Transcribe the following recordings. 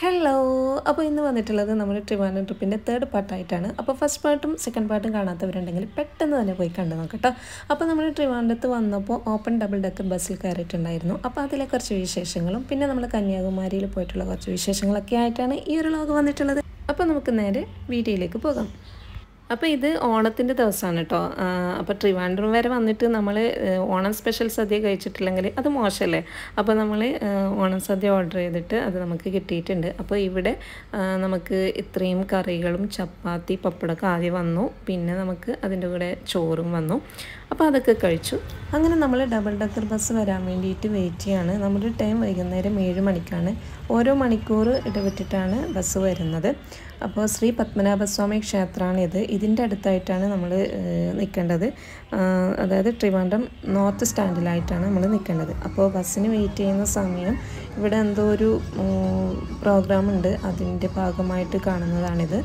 Hello അപ്പോൾ ഇന്ന് വന്നിട്ടുള്ളത് നമ്മുടെ ട്രിവാൻഡ്രം ട്രിപ്പിൻ്റെ തേർഡ് പാർട്ടായിട്ടാണ്. അപ്പോൾ ഫസ്റ്റ് പാർട്ടും സെക്കൻഡ് പാർട്ടും കാണാത്തവരുണ്ടെങ്കിൽ പെട്ടെന്ന് തന്നെ പോയി കണ്ടു നോക്കട്ടോ. അപ്പോൾ നമ്മൾ ട്രിവാൻഡ്രത്ത് വന്നപ്പോൾ ഓപ്പൺ ഡബിൾ ഡെക്കർ ബസ്സിൽ കയറിയിട്ടുണ്ടായിരുന്നു. അപ്പോൾ അതിലെ കുറച്ച് വിശേഷങ്ങളും പിന്നെ നമ്മൾ കന്യാകുമാരിയിൽ പോയിട്ടുള്ള കുറച്ച് വിശേഷങ്ങളൊക്കെ ആയിട്ടാണ് ഈ ഒരു വ്ലോഗ് വന്നിട്ടുള്ളത്. അപ്പോൾ നമുക്ക് നേരെ വീഡിയോയിലേക്ക് പോകാം. അപ്പോൾ ഇത് ഓണത്തിൻ്റെ ദിവസമാണ് കേട്ടോ. അപ്പോൾ ട്രിവാൻഡ്രം വരെ വന്നിട്ട് നമ്മൾ ഓണം സ്പെഷ്യൽ സദ്യ കഴിച്ചിട്ടില്ലെങ്കിൽ അത് മോശമല്ലേ. അപ്പോൾ നമ്മൾ ഓണം സദ്യ ഓർഡർ ചെയ്തിട്ട് അത് നമുക്ക് കിട്ടിയിട്ടുണ്ട്. അപ്പോൾ ഇവിടെ നമുക്ക് ഇത്രയും കറികളും ചപ്പാത്തി പപ്പടമൊക്കെ ആദ്യം വന്നു, പിന്നെ നമുക്ക് അതിൻ്റെ കൂടെ ചോറും വന്നു. അപ്പോൾ അതൊക്കെ കഴിച്ചു. അങ്ങനെ നമ്മൾ ഡബിൾ ഡെക്കർ ബസ് വരാൻ വേണ്ടിയിട്ട് വെയിറ്റ് ചെയ്യാണ്. നമ്മുടെ ടൈം വൈകുന്നേരം 7 മണിക്കാണ്. ഓരോ മണിക്കൂർ ഇടവിട്ടിട്ടാണ് ബസ് വരുന്നത്. അപ്പോൾ ശ്രീ പത്മനാഭസ്വാമി ക്ഷേത്രമാണിത്. ഇതിൻ്റെ അടുത്തായിട്ടാണ് നമ്മൾ നിൽക്കേണ്ടത്. അതായത് ട്രിവാൻഡ്രം നോർത്ത് സ്റ്റാൻഡിലായിട്ടാണ് നമ്മൾ നിൽക്കേണ്ടത്. അപ്പോൾ ബസ്സിന് വെയിറ്റ് ചെയ്യുന്ന സമയം ഇവിടെ എന്തോ ഒരു പ്രോഗ്രാം ഉണ്ട്, അതിൻ്റെ ഭാഗമായിട്ട് കാണുന്നതാണിത്.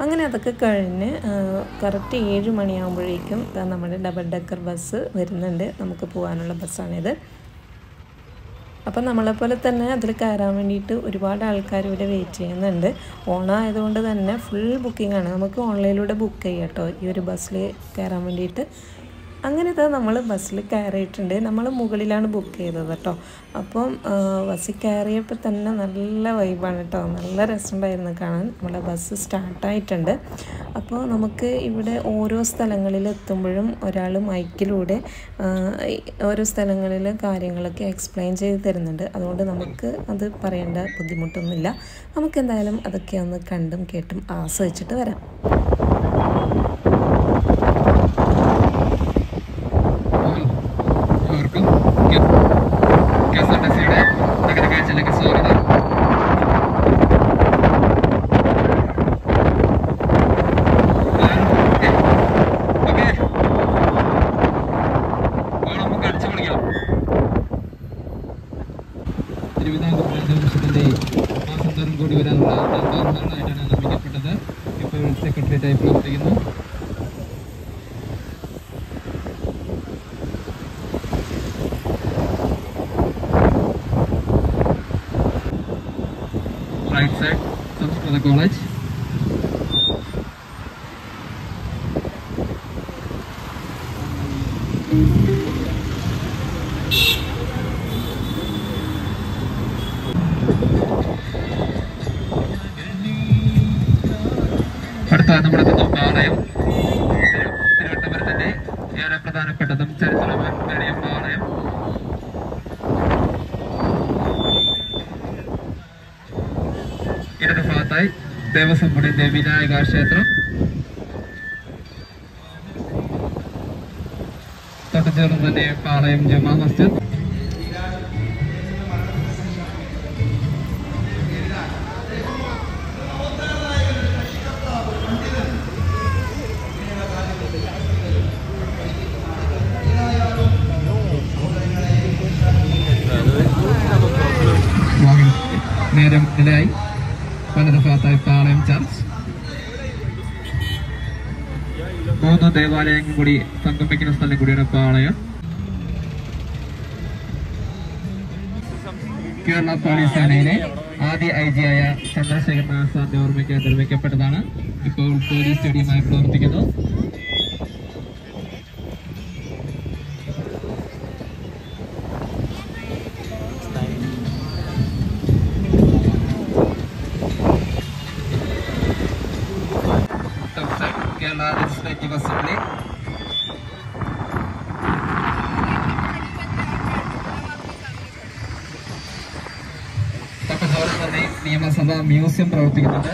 അങ്ങനെ അതൊക്കെ കഴിഞ്ഞ് കറക്റ്റ് 7 മണിയാകുമ്പോഴേക്കും നമ്മുടെ ഡബിൾ ഡെക്കർ ബസ് വരുന്നുണ്ട്. നമുക്ക് പോകാനുള്ള ബസ്സാണിത്. അപ്പം നമ്മളെപ്പോലെ തന്നെ അതിൽ കയറാൻ വേണ്ടിയിട്ട് ഒരുപാട് ആൾക്കാർ ഇവിടെ വെയിറ്റ് ചെയ്യുന്നുണ്ട്. ഓണം ആയതുകൊണ്ട് തന്നെ ഫുൾ ബുക്കിംഗ് ആണ്. നമുക്ക് ഓൺലൈനിലൂടെ ബുക്ക് ചെയ്യാം കേട്ടോ ഈ ഒരു ബസ്സിൽ കയറാൻ വേണ്ടിയിട്ട്. അങ്ങനെ നമ്മൾ ബസ്സിൽ കയറിയിട്ടുണ്ട്. നമ്മൾ മുകളിലാണ് ബുക്ക് ചെയ്തത് കേട്ടോ. അപ്പം ബസ്സിൽ കയറിയപ്പോൾ തന്നെ നല്ല വൈബാണ് കേട്ടോ. നല്ല രസമുണ്ടായിരുന്നു കാണാൻ. നമ്മളെ ബസ് സ്റ്റാർട്ടായിട്ടുണ്ട്. അപ്പോൾ നമുക്ക് ഇവിടെ ഓരോ സ്ഥലങ്ങളിൽ എത്തുമ്പോഴും ഒരാൾ മൈക്കിലൂടെ ഓരോ സ്ഥലങ്ങളിൽ കാര്യങ്ങളൊക്കെ എക്സ്പ്ലെയിൻ ചെയ്ത് തരുന്നുണ്ട്. അതുകൊണ്ട് നമുക്ക് അത് പറയേണ്ട ബുദ്ധിമുട്ടൊന്നുമില്ല. നമുക്കെന്തായാലും അതൊക്കെ ഒന്ന് കണ്ടും കേട്ടും ആസ്വദിച്ചിട്ട് വരാം. മാസത്തോറും കൂടി വരാനുള്ള നാളായിട്ടാണ് നിർമ്മിക്കപ്പെട്ടത്. ഇപ്പോൾ സെക്രട്ടേറിയറ്റായി പ്രവർത്തിക്കുന്നു. റൈറ്റ് സൈഡ് സംസ്കൃത കോളേജ്. അടുത്ത നമ്മുടെ പാളയം, തിരുവനന്തപുരത്തിന്റെ ഏറെ പ്രധാനപ്പെട്ടതും ചരിത്രമേറിയ പാളയം. ഇടത് ഭാഗത്തായി ദേവസ്വം ബോർഡിന്റെ വിനായക ക്ഷേത്രം, തൊട്ട് ചേർന്ന് തന്നെ പാളയം ജമാ മസ്ജിദ്. നേരം നിലയായി വലത് ഭാഗത്തായി പാളയം ചർച്ച്. 3 ദേവാലയങ്ങൾ കൂടി സംഗമിക്കുന്ന സ്ഥലം കൂടിയാണ് പാളയം. കേരള പോലീസ് സേനയിലെ ആദ്യ IG ആയ ചന്ദ്രശേഖരനാഥ് സാറിന്റെ ഓർമ്മയ്ക്ക് നിർമ്മിക്കപ്പെട്ടതാണ്. ഇപ്പോൾ പോലീസ് സ്റ്റേഡിയമായി പ്രവർത്തിക്കുന്നു. Kerala legislative assembly. തൊട്ടടുത്ത് തന്നെ നിയമസഭാ മ്യൂസിയം പ്രവർത്തിക്കുന്നുണ്ട്.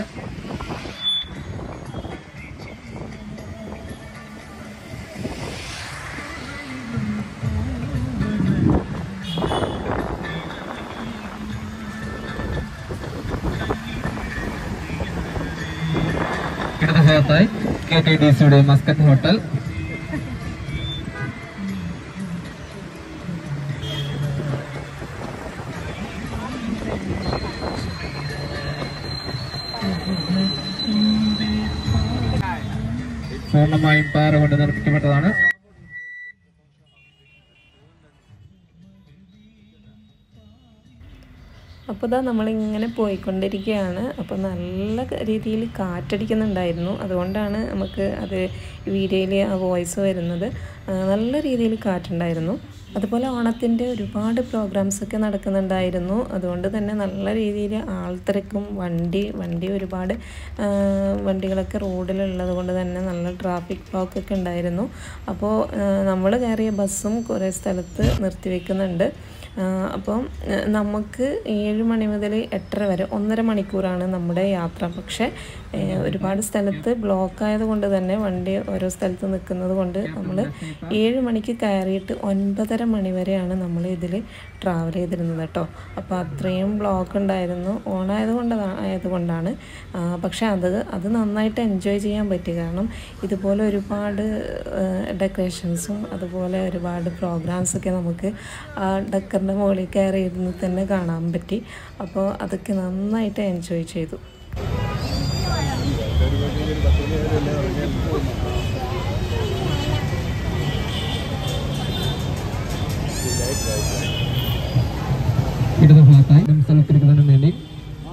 ഇടത് ഭാഗത്തായി KTDCയുടെ മസ്കറ്റ് ഹോട്ടൽ. പൂർണ്ണമായും പാറ കൊണ്ട് നിർമ്മിക്കപ്പെട്ടതാണ്. അപ്പോൾ ഇതാ നമ്മളിങ്ങനെ പോയിക്കൊണ്ടിരിക്കുകയാണ്. അപ്പോൾ നല്ല രീതിയിൽ കാറ്റടിക്കുന്നുണ്ടായിരുന്നു. അതുകൊണ്ടാണ് നമുക്ക് അത് വീഡിയോയിൽ ആ വോയിസ് വരുന്നത്. നല്ല രീതിയിൽ കാറ്റുണ്ടായിരുന്നു. അതുപോലെ ഓണത്തിൻ്റെ ഒരുപാട് പ്രോഗ്രാംസൊക്കെ നടക്കുന്നുണ്ടായിരുന്നു. അതുകൊണ്ട് തന്നെ നല്ല രീതിയിൽ ആൾത്തിരക്കും വണ്ടി ഒരുപാട് വണ്ടികളൊക്കെ റോഡിലുള്ളത് കൊണ്ട് തന്നെ നല്ല ട്രാഫിക് ബ്ലോക്കൊക്കെ ഉണ്ടായിരുന്നു. അപ്പോൾ നമ്മൾ കയറിയ ബസ്സും കുറേ സ്ഥലത്ത് നിർത്തിവെക്കുന്നുണ്ട്. അപ്പം നമുക്ക് 7 മണി മുതൽ 8:30 വരെ 1.5 മണിക്കൂറാണ് നമ്മുടെ യാത്ര. പക്ഷേ ഒരുപാട് സ്ഥലത്ത് ബ്ലോക്ക് ആയതുകൊണ്ട് തന്നെ വണ്ടി ഓരോ സ്ഥലത്ത് നിൽക്കുന്നത് കൊണ്ട് നമ്മൾ 7 മണിക്ക് കയറിയിട്ട് 9:30 മണി വരെയാണ് നമ്മൾ ഇതിൽ ട്രാവൽ ചെയ്തിരുന്നത് കേട്ടോ. അപ്പോൾ അത്രയും ബ്ലോക്ക് ഉണ്ടായിരുന്നു. ഓണായതുകൊണ്ടാണ്. പക്ഷേ അത് നന്നായിട്ട് എൻജോയ് ചെയ്യാൻ പറ്റി. കാരണം ഇതുപോലെ ഒരുപാട് ഡെക്കറേഷൻസും അതുപോലെ ഒരുപാട് പ്രോഗ്രാംസൊക്കെ നമുക്ക് ആ ഡെക്കറിൻ്റെ മുകളിൽ കയറി ഇരുന്ന് തന്നെ കാണാൻ പറ്റി. അപ്പോൾ അതൊക്കെ നന്നായിട്ട് എൻജോയ് ചെയ്തു. ഇടത് ഭാഗത്തായി സ്ഥലത്തിരിക്കുന്നതിനും വേണ്ടി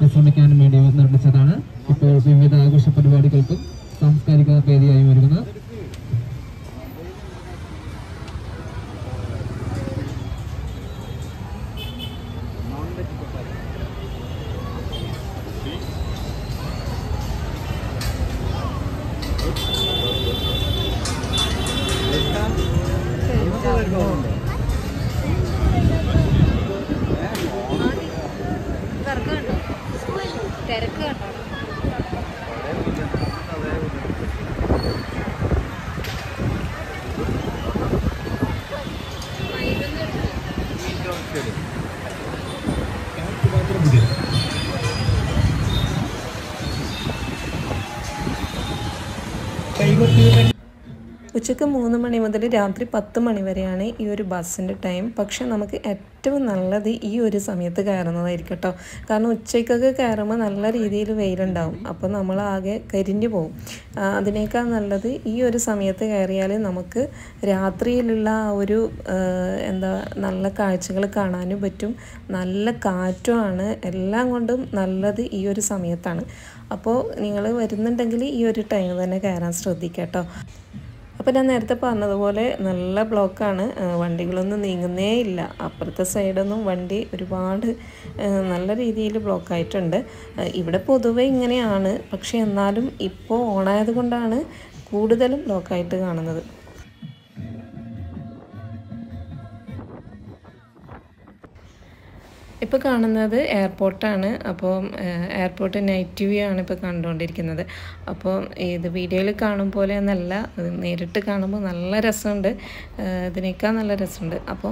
വിശ്രമിക്കാനും വേണ്ടി നിർമ്മിച്ചതാണ്. ഇപ്പോൾ വിവിധ ആഘോഷ പരിപാടികൾക്കും സാംസ്കാരിക വേദിയായി ഒരുങ്ങുന്ന തിരക്ക് കണ്ടോ? ഉച്ചയ്ക്ക് 3 മണി മുതൽ രാത്രി 10 മണി വരെയാണ് ഈ ഒരു ബസ്സിൻ്റെ ടൈം. പക്ഷേ നമുക്ക് ഏറ്റവും നല്ലത് ഈ ഒരു സമയത്ത് കയറുന്നതായിരിക്കും കേട്ടോ. കാരണം ഉച്ചയ്ക്കൊക്കെ കയറുമ്പോൾ നല്ല രീതിയിൽ വെയിലുണ്ടാവും. അപ്പോൾ നമ്മളാകെ കരിഞ്ഞു പോകും. അതിനേക്കാൾ നല്ലത് ഈ ഒരു സമയത്ത് കയറിയാൽ നമുക്ക് രാത്രിയിലുള്ള ആ ഒരു നല്ല കാഴ്ചകൾ കാണാനും പറ്റും. നല്ല കാറ്റുമാണ്. എല്ലാം കൊണ്ടും നല്ലത് ഈ ഒരു സമയത്താണ്. അപ്പോൾ നിങ്ങൾ വരുന്നുണ്ടെങ്കിൽ ഈ ഒരു ടൈം തന്നെ കയറാൻ ശ്രദ്ധിക്കുക കേട്ടോ. അപ്പോൾ ഞാൻ നേരത്തെ പറഞ്ഞതുപോലെ നല്ല ബ്ലോക്കാണ്. വണ്ടികളൊന്നും നീങ്ങുന്നേ ഇല്ല. അപ്പുറത്തെ സൈഡൊന്നും വണ്ടി ഒരുപാട് നല്ല രീതിയിൽ ബ്ലോക്കായിട്ടുണ്ട്. ഇവിടെ പൊതുവെ ഇങ്ങനെയാണ്. പക്ഷേ എന്നാലും ഇപ്പോൾ ഓണായത് കൊണ്ടാണ് കൂടുതലും ബ്ലോക്കായിട്ട് കാണുന്നത്. ഇപ്പോൾ കാണുന്നത് എയർപോർട്ടാണ്. അപ്പോൾ എയർപോർട്ട് നൈറ്റ് വ്യൂ ആണ് ഇപ്പോൾ കണ്ടുകൊണ്ടിരിക്കുന്നത്. അപ്പോൾ ഇത് വീഡിയോയിൽ കാണും പോലെ എന്നല്ല, നേരിട്ട് കാണുമ്പോൾ നല്ല രസമുണ്ട്. ഇതിനേക്കാൾ നല്ല രസമുണ്ട്. അപ്പോൾ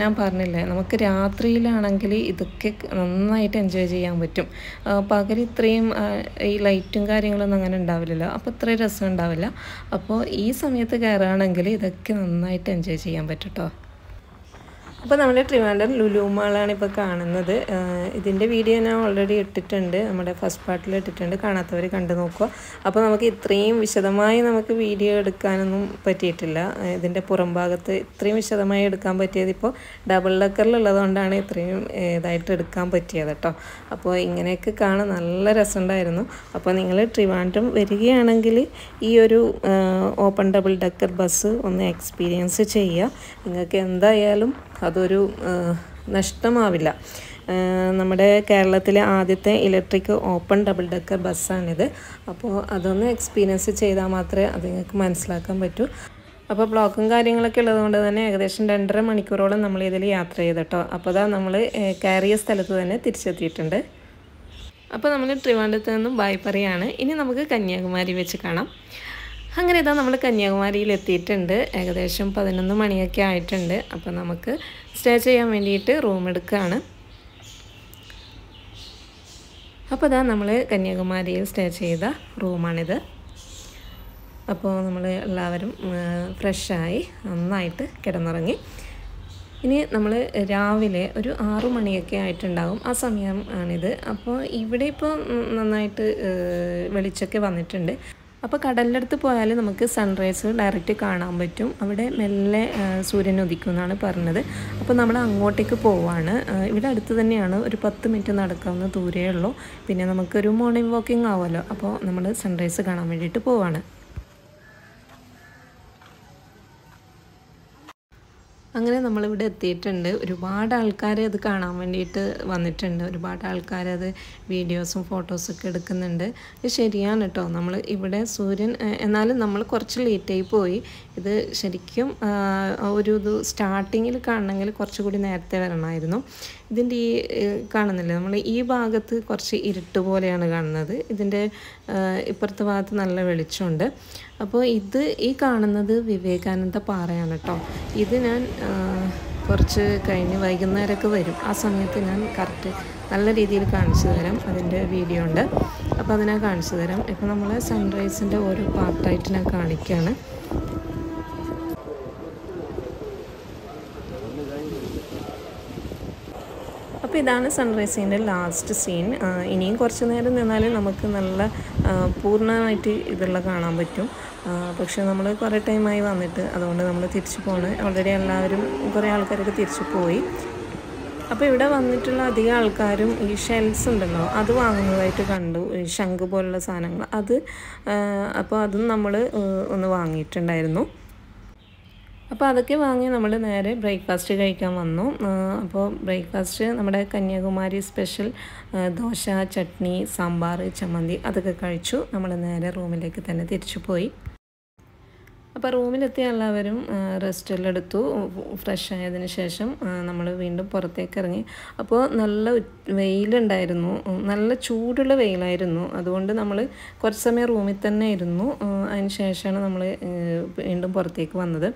ഞാൻ പറഞ്ഞില്ലേ, നമുക്ക് രാത്രിയിലാണെങ്കിൽ ഇതൊക്കെ നന്നായിട്ട് എൻജോയ് ചെയ്യാൻ പറ്റും. പകൽ ഇത്രയും ഈ ലൈറ്റും കാര്യങ്ങളൊന്നും അങ്ങനെ ഉണ്ടാവില്ലല്ലോ. അപ്പോൾ ഇത്രയും രസം ഉണ്ടാവില്ല. അപ്പോൾ ഈ സമയത്ത് കയറുകയാണെങ്കിൽ ഇതൊക്കെ നന്നായിട്ട് എൻജോയ് ചെയ്യാൻ പറ്റും കേട്ടോ. അപ്പോൾ നമ്മുടെ ട്രിവാൻഡ്രം ലുലു മാളാണ് ഇപ്പോൾ കാണുന്നത്. ഇതിൻ്റെ വീഡിയോ ഞാൻ ഓൾറെഡി ഇട്ടിട്ടുണ്ട്, നമ്മുടെ ഫസ്റ്റ് പാർട്ടിൽ ഇട്ടിട്ടുണ്ട്. കാണാത്തവർ കണ്ടു നോക്കുക. അപ്പോൾ നമുക്ക് ഇത്രയും വിശദമായി നമുക്ക് വീഡിയോ എടുക്കാനൊന്നും പറ്റിയിട്ടില്ല. ഇതിൻ്റെ പുറം ഭാഗത്ത് ഇത്രയും വിശദമായി എടുക്കാൻ പറ്റിയത് ഇപ്പോൾ ഡബിൾ ഡെക്കറിലുള്ളതുകൊണ്ടാണ് ഇത്രയും ഇതായിട്ട് എടുക്കാൻ പറ്റിയത് കേട്ടോ. അപ്പോൾ ഇങ്ങനെയൊക്കെ കാണാൻ നല്ല രസമുണ്ടായിരുന്നു. അപ്പോൾ നിങ്ങൾ ട്രിവാൻഡ്രം വരികയാണെങ്കിൽ ഈ ഒരു ഓപ്പൺ ഡബിൾ ഡെക്കർ ബസ് ഒന്ന് എക്സ്പീരിയൻസ് ചെയ്യുക. നിങ്ങൾക്ക് എന്തായാലും അതൊരു നഷ്ടമാവില്ല. നമ്മുടെ കേരളത്തിലെ ആദ്യത്തെ ഇലക്ട്രിക് ഓപ്പൺ ഡബിൾ ഡെക്കർ ബസ്സാണിത്. അപ്പോൾ അതൊന്ന് എക്സ്പീരിയൻസ് ചെയ്താൽ മാത്രമേ അത് നിങ്ങൾക്ക് മനസ്സിലാക്കാൻ പറ്റൂ. അപ്പോൾ ബ്ലോക്കും കാര്യങ്ങളൊക്കെ ഉള്ളതുകൊണ്ട് തന്നെ ഏകദേശം 2.5 മണിക്കൂറോളം നമ്മൾ ഇതിൽ യാത്ര ചെയ്തിട്ടോ. അപ്പോൾ അതാ നമ്മൾ കയറിയ സ്ഥലത്ത് തന്നെ തിരിച്ചെത്തിയിട്ടുണ്ട്. അപ്പോൾ നമ്മൾ ട്രിവാൻഡ്രത്ത് നിന്നും ബൈ പറയാണ്. ഇനി നമുക്ക് കന്യാകുമാരി വെച്ച് കാണാം. അങ്ങനെ ഇതാ നമ്മൾ കന്യാകുമാരിയിൽ എത്തിയിട്ടുണ്ട്. ഏകദേശം 11 മണിയൊക്കെ ആയിട്ടുണ്ട്. അപ്പോൾ നമുക്ക് സ്റ്റേ ചെയ്യാൻ വേണ്ടിയിട്ട് റൂം എടുക്കുകയാണ്. അപ്പോൾ ഇതാ നമ്മൾ കന്യാകുമാരിയിൽ സ്റ്റേ ചെയ്ത റൂമാണിത്. അപ്പോൾ നമ്മൾ എല്ലാവരും ഫ്രഷായി നന്നായിട്ട് കിടന്നുറങ്ങി. ഇനി നമ്മൾ രാവിലെ ഒരു 6 മണിയൊക്കെ ആയിട്ടുണ്ടാകും. ആ സമയം ആണിത്. അപ്പോൾ ഇവിടെ ഇപ്പോൾ നന്നായിട്ട് വെളിച്ചമൊക്കെ വന്നിട്ടുണ്ട്. അപ്പോൾ കടലിൻ്റെ അടുത്ത് പോയാൽ നമുക്ക് സൺറൈസ് ഡയറക്റ്റ് കാണാൻ പറ്റും. അവിടെ മെല്ലെ സൂര്യൻ ഉദിക്കും എന്നാണ് പറഞ്ഞത്. അപ്പോൾ നമ്മൾ അങ്ങോട്ടേക്ക് പോവാണ്. ഇവിടെ അടുത്ത് തന്നെയാണ്, ഒരു 10 മിനിറ്റ് നടക്കാവുന്ന ദൂരേ ഉള്ളൂ. പിന്നെ നമുക്കൊരു മോർണിംഗ് വാക്കിംഗ് ആവുമല്ലോ. അപ്പോൾ നമ്മൾ സൺറൈസ് കാണാൻ വേണ്ടിയിട്ട് പോവാണ്. അങ്ങനെ നമ്മളിവിടെ എത്തിയിട്ടുണ്ട്. ഒരുപാട് ആൾക്കാർ അത് കാണാൻ വേണ്ടിയിട്ട് വന്നിട്ടുണ്ട്. ഒരുപാട് ആൾക്കാരത് വീഡിയോസും ഫോട്ടോസൊക്കെ എടുക്കുന്നുണ്ട്. ഇത് ശരിയാണ് കേട്ടോ. നമ്മൾ ഇവിടെ സൂര്യൻ, എന്നാലും നമ്മൾ കുറച്ച് ലേറ്റായി പോയി. ഇത് ശരിക്കും ഇത് സ്റ്റാർട്ടിങ്ങിൽ കാണണമെങ്കിൽ കുറച്ചുകൂടി നേരത്തെ വരണമായിരുന്നു. ഇതിൻ്റെ ഈ കാണുന്നില്ല, നമ്മൾ ഈ ഭാഗത്ത് കുറച്ച് ഇരുട്ട് പോലെയാണ് കാണുന്നത്. ഇതിൻ്റെ ഇപ്പുറത്തെ ഭാഗത്ത് നല്ല വെളിച്ചമുണ്ട്. അപ്പോൾ ഈ കാണുന്നത് വിവേകാനന്ദ പാറയാണ് കേട്ടോ. ഇത് ഞാൻ കുറച്ച് കഴിഞ്ഞ് വൈകുന്നേരമൊക്കെ വരും. ആ സമയത്ത് ഞാൻ കറക്റ്റ് നല്ല രീതിയിൽ കാണിച്ചു തരാം. അതിൻ്റെ വീഡിയോ ഉണ്ട്. അപ്പോൾ അത് ഞാൻ കാണിച്ചു തരാം. ഇപ്പോൾ നമ്മൾ സൺറൈസിൻ്റെ ഓരോ പാർട്ടായിട്ട് ഞാൻ കാണിക്കുകയാണ്. അപ്പോൾ ഇതാണ് സൺറൈസിൻ്റെ ലാസ്റ്റ് സീൻ. ഇനിയും കുറച്ച് നേരം നിന്നാലും നമുക്ക് നല്ല പൂർണ്ണമായിട്ട് ഇതെല്ലാം കാണാൻ പറ്റും. പക്ഷേ നമ്മൾ കുറേ ടൈമായി വന്നിട്ട്, അതുകൊണ്ട് നമ്മൾ തിരിച്ചു പോകണം. ഓൾറെഡി എല്ലാവരും കുറേ ആൾക്കാരൊക്കെ തിരിച്ചു പോയി. അപ്പോൾ ഇവിടെ വന്നിട്ടുള്ള അധികം ആൾക്കാരും ഈ ഷെൽസ് ഉണ്ടല്ലോ അത് വാങ്ങുന്നതായിട്ട് കണ്ടു. ഈ ശംഖ് പോലുള്ള സാധനങ്ങൾ അപ്പോൾ അതും നമ്മൾ ഒന്ന് വാങ്ങിയിട്ടുണ്ടായിരുന്നു. അപ്പോൾ അതൊക്കെ വാങ്ങി നമ്മൾ നേരെ ബ്രേക്ക്ഫാസ്റ്റ് കഴിക്കാൻ വന്നു. അപ്പോൾ ബ്രേക്ക്ഫാസ്റ്റ് നമ്മുടെ കന്യാകുമാരി സ്പെഷ്യൽ ദോശ, ചട്നി, സാമ്പാർ, ചമ്മന്തി അതൊക്കെ കഴിച്ചു. നമ്മൾ നേരെ റൂമിലേക്ക് തന്നെ തിരിച്ചു പോയി. അപ്പോൾ റൂമിലെത്തിയ എല്ലാവരും റെസ്റ്റെല്ലാം എടുത്തു. ഫ്രഷ് ആയതിന് ശേഷം നമ്മൾ വീണ്ടും പുറത്തേക്ക് ഇറങ്ങി. അപ്പോൾ നല്ല വെയിലുണ്ടായിരുന്നു, നല്ല ചൂടുള്ള വെയിലായിരുന്നു. അതുകൊണ്ട് നമ്മൾ കുറച്ച് സമയം റൂമിൽ തന്നെ ഇരുന്നു. അതിന് ശേഷമാണ് നമ്മൾ വീണ്ടും പുറത്തേക്ക് വന്നത്.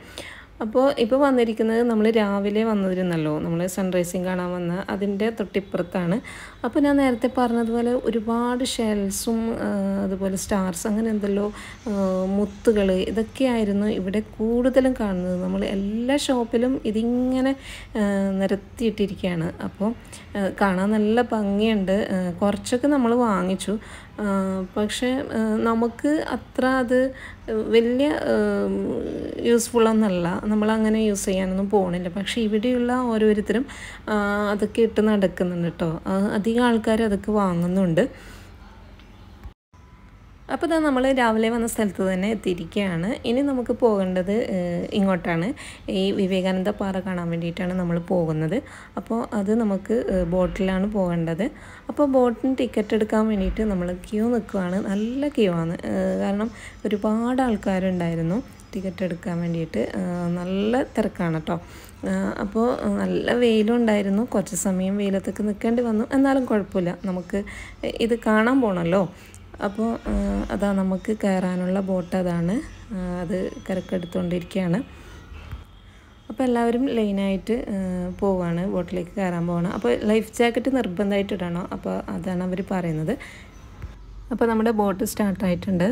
അപ്പോൾ ഇപ്പോൾ വന്നിരിക്കുന്നത് നമ്മൾ രാവിലെ വന്നിരുന്നല്ലോ, നമ്മൾ സൺറൈസിങ് കാണാൻ വന്ന അതിൻ്റെ തൊട്ടിപ്പുറത്താണ്. അപ്പോൾ ഞാൻ നേരത്തെ പറഞ്ഞതുപോലെ ഒരുപാട് ഷെൽസും അതുപോലെ സ്റ്റാർസ്, അങ്ങനെ എന്തെല്ലോ മുത്തുകൾ, ഇതൊക്കെയായിരുന്നു ഇവിടെ കൂടുതലും കാണുന്നത്. നമ്മൾ എല്ലാ ഷോപ്പിലും ഇതിങ്ങനെ നിരത്തിയിട്ടിരിക്കുകയാണ്. അപ്പോൾ കാണാൻ നല്ല ഭംഗിയുണ്ട്. കുറച്ചൊക്കെ നമ്മൾ വാങ്ങിച്ചു. പക്ഷേ നമുക്ക് അത്ര അത് വലിയ യൂസ്ഫുള്ളൊന്നല്ല. നമ്മളങ്ങനെ യൂസ് ചെയ്യാനൊന്നും പോകണില്ല. പക്ഷേ ഇവിടെയുള്ള ഓരോരുത്തരും അതൊക്കെ ഇട്ട് നടക്കുന്നുണ്ട് കേട്ടോ. അധികം ആൾക്കാർ അതൊക്കെ വാങ്ങുന്നുണ്ട്. അപ്പോൾ ഇതാ നമ്മൾ രാവിലെ വന്ന സ്ഥലത്ത് തന്നെ എത്തിയിരിക്കുകയാണ്. ഇനി നമുക്ക് പോകേണ്ടത് ഇങ്ങോട്ടാണ്. ഈ വിവേകാനന്ദ പാറ കാണാൻ വേണ്ടിയിട്ടാണ് നമ്മൾ പോകുന്നത്. അപ്പോൾ അത് നമുക്ക് ബോട്ടിലാണ് പോകേണ്ടത്. അപ്പോൾ ബോട്ടിന് ടിക്കറ്റ് എടുക്കാൻ വേണ്ടിയിട്ട് നമ്മൾ ക്യൂ നിൽക്കുകയാണ്. നല്ല ക്യൂ ആണ്, കാരണം ഒരുപാട് ആൾക്കാരുണ്ടായിരുന്നു ടിക്കറ്റ് എടുക്കാൻ വേണ്ടിയിട്ട്. നല്ല തിരക്കാണ് കേട്ടോ. അപ്പോൾ നല്ല വെയിലും ഉണ്ടായിരുന്നു. കുറച്ച് സമയം വെയിലത്തൊക്കെ നിൽക്കേണ്ടി വന്നു. എന്നാലും കുഴപ്പമില്ല, നമുക്ക് ഇത് കാണാൻ പോകണമല്ലോ. അപ്പോൾ അതാ നമുക്ക് കയറാനുള്ള ബോട്ട് അതാണ്, അത് കരക്കെടുത്തുകൊണ്ടിരിക്കുകയാണ്. അപ്പോൾ എല്ലാവരും ലൈനായിട്ട് പോവുകയാണ്, ബോട്ടിലേക്ക് കയറാൻ പോവുകയാണ്. അപ്പോൾ ലൈഫ് ജാക്കറ്റ് നിർബന്ധമായിട്ട് ഇടണം. അപ്പോൾ അതാണ് അവർ പറയുന്നത്. അപ്പോൾ നമ്മുടെ ബോട്ട് സ്റ്റാർട്ടായിട്ടുണ്ട്.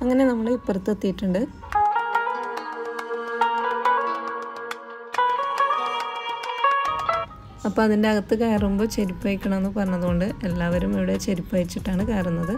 അങ്ങനെ നമ്മൾ ഇപ്പുറത്തെത്തിയിട്ടുണ്ട്. അപ്പോൾ അതിൻ്റെ അകത്ത് കയറുമ്പോൾ ചെരുപ്പ് വയ്ക്കണമെന്ന് പറഞ്ഞതുകൊണ്ട് എല്ലാവരും ഇവിടെ ചെരുപ്പ് വെച്ചിട്ടാണ് കയറുന്നത്.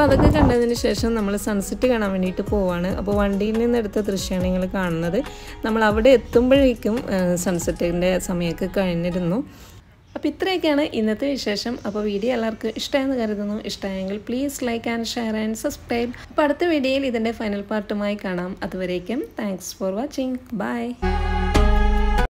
അതൊക്കെ കണ്ടതിന് ശേഷം നമ്മൾ സൺസെറ്റ് കാണാൻ വേണ്ടിയിട്ട് പോവാണ്. അപ്പോൾ വണ്ടിയിൽ നിന്ന് എടുത്ത ദൃശ്യമാണ് നിങ്ങൾ കാണുന്നത്. നമ്മൾ അവിടെ എത്തുമ്പോഴേക്കും സൺസെറ്റിൻ്റെ സമയമൊക്കെ കഴിഞ്ഞിരുന്നു. അപ്പോൾ ഇത്രയൊക്കെയാണ് ഇന്നത്തെ വിശേഷം. അപ്പോൾ വീഡിയോ എല്ലാവർക്കും ഇഷ്ടമായെന്ന് കരുതുന്നു. ഇഷ്ടമായെങ്കിൽ please like and share and subscribe. അപ്പോൾ അടുത്ത വീഡിയോയിൽ ഇതിൻ്റെ ഫൈനൽ പാർട്ടുമായി കാണാം. അതുവരേക്കും താങ്ക്സ് ഫോർ വാച്ചിങ്. ബൈ.